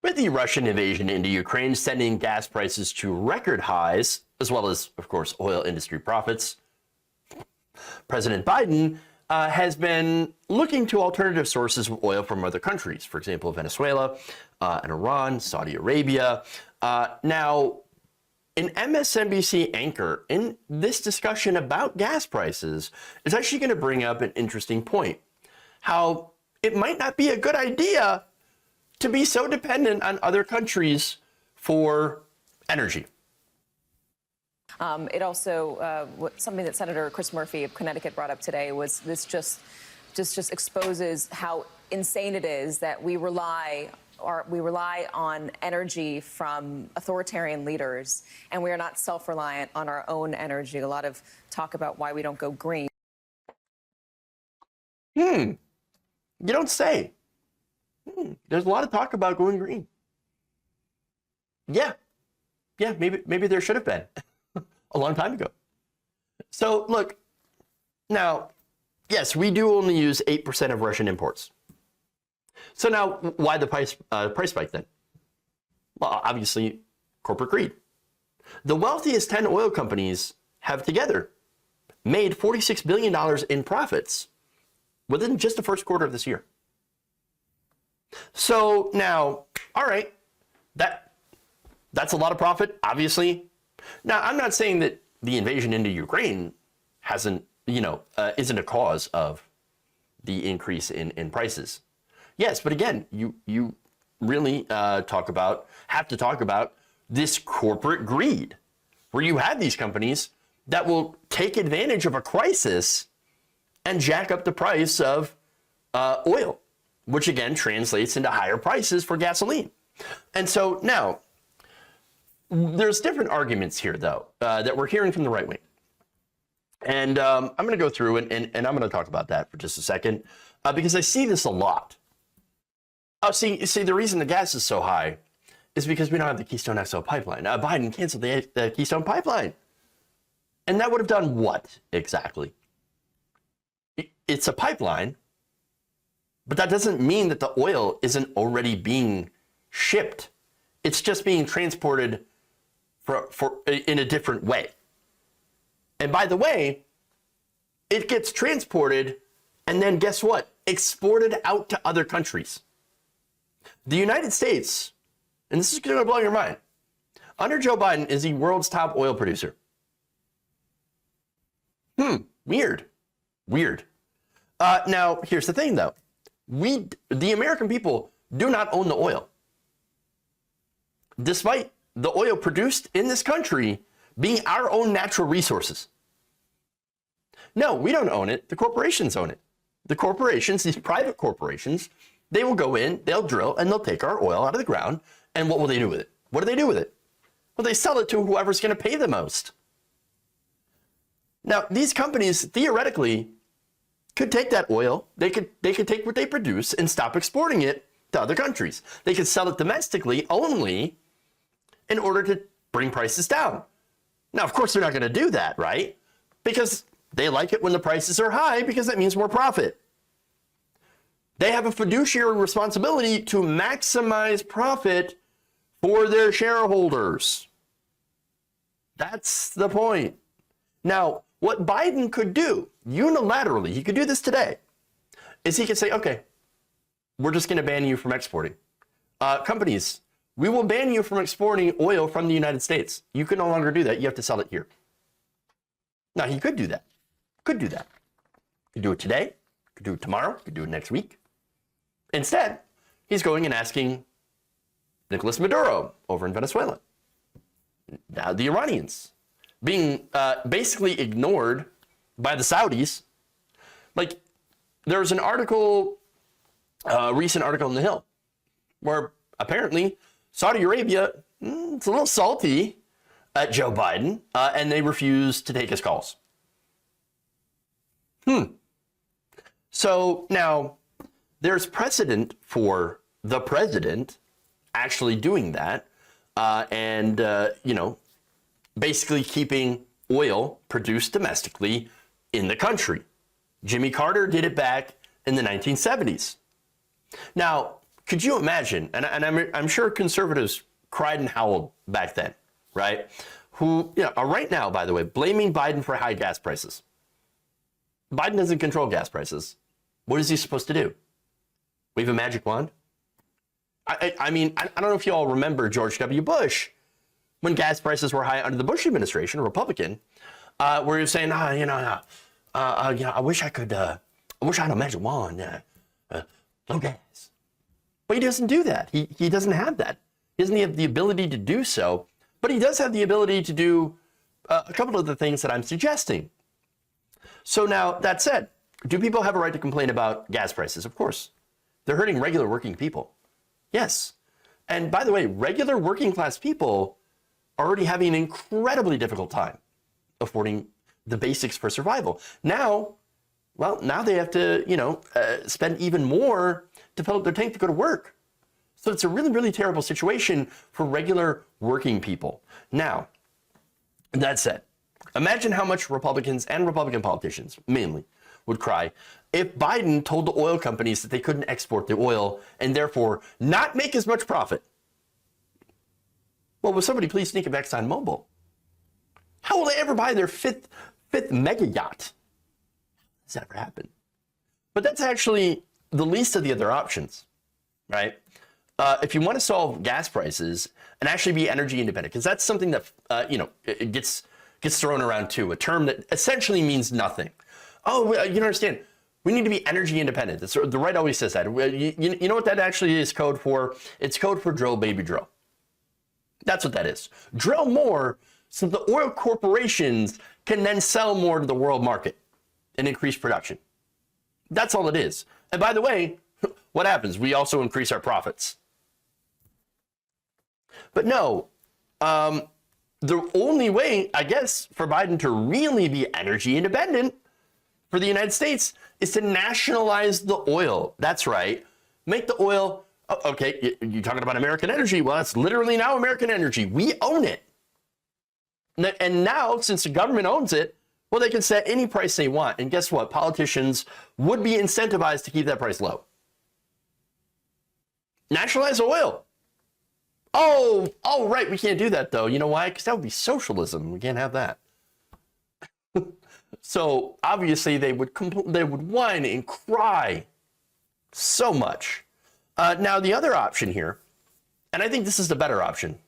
With the Russian invasion into Ukraine sending gas prices to record highs, as well as, of course, oil industry profits, President Biden has been looking to alternative sources of oil from other countries, for example, Venezuela and Iran, Saudi Arabia. Now, an MSNBC anchor in this discussion about gas prices is actually going to bring up an interesting point, how it might not be a good idea to be so dependent on other countries for energy. It also, something that Senator Chris Murphy of Connecticut brought up today was this just exposes how insane it is that we rely on energy from authoritarian leaders, and we are not self-reliant on our own energy. A lot of talk about why we don't go green. You don't say. There's a lot of talk about going green. Yeah, maybe there should have been a long time ago. So look, now, yes, we do only use 8% of Russian imports. So now, why the price spike then? Well, obviously, corporate greed. The wealthiest 10 oil companies have together made $46 billion in profits within just the first quarter of this year. So now, all right, that's a lot of profit, obviously. Now, I'm not saying that the invasion into Ukraine isn't a cause of the increase in prices. Yes, but again, you really have to talk about this corporate greed, where you have these companies that will take advantage of a crisis and jack up the price of oil, which again translates into higher prices for gasoline. And so now, there's different arguments here, though, that we're hearing from the right wing. And I'm going to go through and I'm going to talk about that for just a second, because I see this a lot. Oh, see, the reason the gas is so high is because we don't have the Keystone XL pipeline. Biden canceled the Keystone pipeline. And that would have done what exactly? It's a pipeline, but that doesn't mean that the oil isn't already being shipped. It's just being transported in a different way. And by the way, it gets transported and then guess what? Exported out to other countries. The United States, and this is going to blow your mind, under Joe Biden is the world's top oil producer. Weird. Now, here's the thing, though. The American people, do not own the oil. Despite the oil produced in this country being our own natural resources. No, we don't own it. The corporations own it. The corporations, these private corporations, they will go in, they'll drill, and they'll take our oil out of the ground. And what will they do with it? What do they do with it? Well, they sell it to whoever's going to pay the most. Now, these companies theoretically could take that oil, they could take what they produce and stop exporting it to other countries. They could sell it domestically only in order to bring prices down. Now, of course, they're not going to do that, right? Because they like it when the prices are high because that means more profit. They have a fiduciary responsibility to maximize profit for their shareholders. That's the point. Now, what Biden could do unilaterally, he could do this today, is he could say, okay, we're just going to ban you from exporting. Companies, we will ban you from exporting oil from the United States. You can no longer do that. You have to sell it here. Now, he could do that. Could do that. Could do it today. Could do it tomorrow. Could do it next week. Instead, he's going and asking Nicolas Maduro over in Venezuela. Now, the Iranians being basically ignored by the Saudis. Like, there's an article, a recent article in The Hill, where apparently Saudi Arabia, it's a little salty at Joe Biden, and they refuse to take his calls. So now there's precedent for the president actually doing that, and basically keeping oil produced domestically in the country. Jimmy Carter did it back in the 1970s. Now, could you imagine, and I'm sure conservatives cried and howled back then, right? Who, are right now, by the way, blaming Biden for high gas prices. Biden doesn't control gas prices. What is he supposed to do? Wave a magic wand? I mean, I don't know if you all remember George W. Bush when gas prices were high under the Bush administration, a Republican, where he was saying, I wish I had a magic wand, no gas. But he doesn't do that. He doesn't have that. He doesn't have the ability to do so, but he does have the ability to do a couple of the things that I'm suggesting. So now, that said, do people have a right to complain about gas prices? Of course. They're hurting regular working people. Yes. And by the way, regular working class people are already having an incredibly difficult time affording the basics for survival. Now they have to, spend even more to fill up their tank to go to work. So it's a really, really terrible situation for regular working people. Now, that said, imagine how much Republicans and Republican politicians, mainly, would cry if Biden told the oil companies that they couldn't export the oil and therefore not make as much profit. Well, will somebody please think of ExxonMobil? How will they ever buy their fifth mega yacht? Does that ever happen? But that's actually the least of the other options, right? If you want to solve gas prices and actually be energy independent, because that's something that it gets thrown around too, a term that essentially means nothing. Oh, you don't understand. We need to be energy independent. The right always says that. You know what that actually is code for? It's code for drill, baby, drill. That's what that is. Drill more so the oil corporations can then sell more to the world market and increase production. That's all it is. And by the way, what happens? We also increase our profits. But no, the only way, I guess, for Biden to really be energy independent for the United States is to nationalize the oil. That's right. Make the oil, okay, you're talking about American energy. Well, that's literally now American energy. We own it. And now, since the government owns it, well, they can set any price they want. And guess what? Politicians would be incentivized to keep that price low. Nationalize oil. Oh, right. We can't do that, though. You know why? Because that would be socialism. We can't have that. So obviously they would whine and cry so much. Now, the other option here, and I think this is the better option,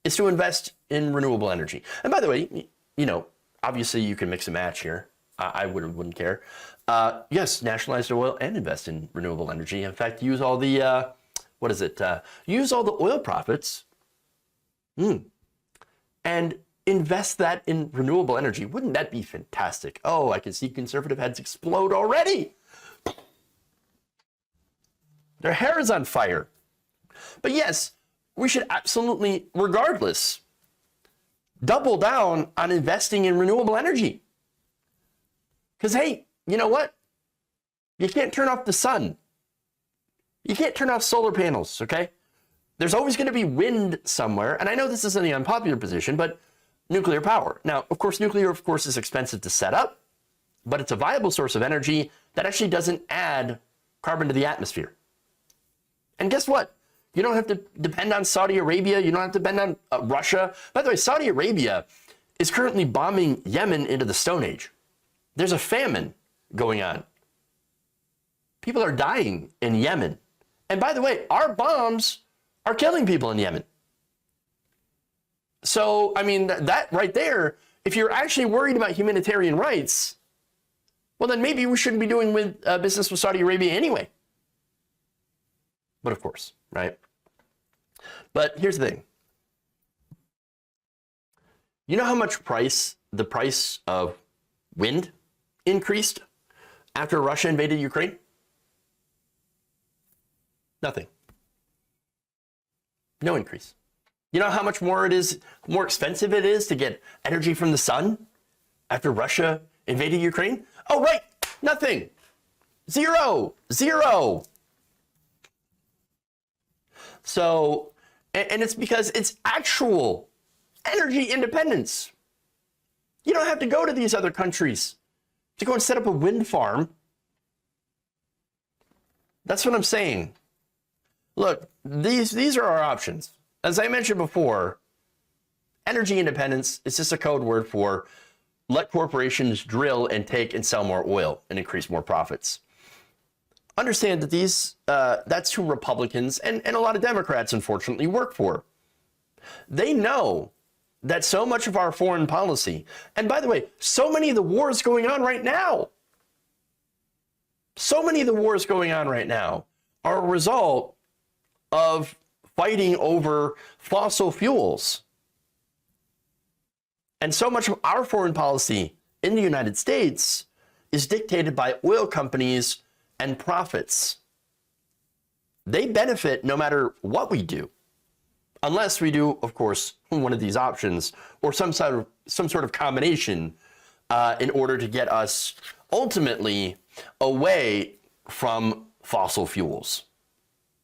is to invest in renewable energy. And by the way, obviously you can mix and match here. I wouldn't care. Yes, nationalize oil and invest in renewable energy. In fact, use all the, use all the oil profits and invest that in renewable energy. Wouldn't that be fantastic? Oh, I can see conservative heads explode already. Their hair is on fire. But yes, we should absolutely, regardless, double down on investing in renewable energy. Because, hey, you know what? You can't turn off the sun. You can't turn off solar panels, okay? There's always going to be wind somewhere. And I know this isn't the unpopular position, but nuclear power. Now, of course, nuclear, is expensive to set up, but it's a viable source of energy that actually doesn't add carbon to the atmosphere. And guess what? You don't have to depend on Saudi Arabia. You don't have to depend on Russia. By the way, Saudi Arabia is currently bombing Yemen into the Stone Age. There's a famine going on. People are dying in Yemen. And by the way, our bombs are killing people in Yemen. So, I mean, that right there, if you're actually worried about humanitarian rights, well, then maybe we shouldn't be doing business with Saudi Arabia anyway. But of course, right? But here's the thing. You know how much the price of wind increased after Russia invaded Ukraine? Nothing. No increase. You know how much more expensive it is to get energy from the sun after Russia invaded Ukraine? Oh, right. Nothing. Zero. So, and it's because it's actual energy independence. You don't have to go to these other countries to go and set up a wind farm. That's what I'm saying. Look, these are our options. As I mentioned before, energy independence is just a code word for let corporations drill and take and sell more oil and increase more profits. Understand that that's who Republicans and a lot of Democrats, unfortunately, work for. They know that so much of our foreign policy, and by the way, so many of the wars going on right now, are a result of fighting over fossil fuels. And so much of our foreign policy in the United States is dictated by oil companies and profits. They benefit no matter what we do, unless we do, of course, one of these options or some sort of combination in order to get us ultimately away from fossil fuels.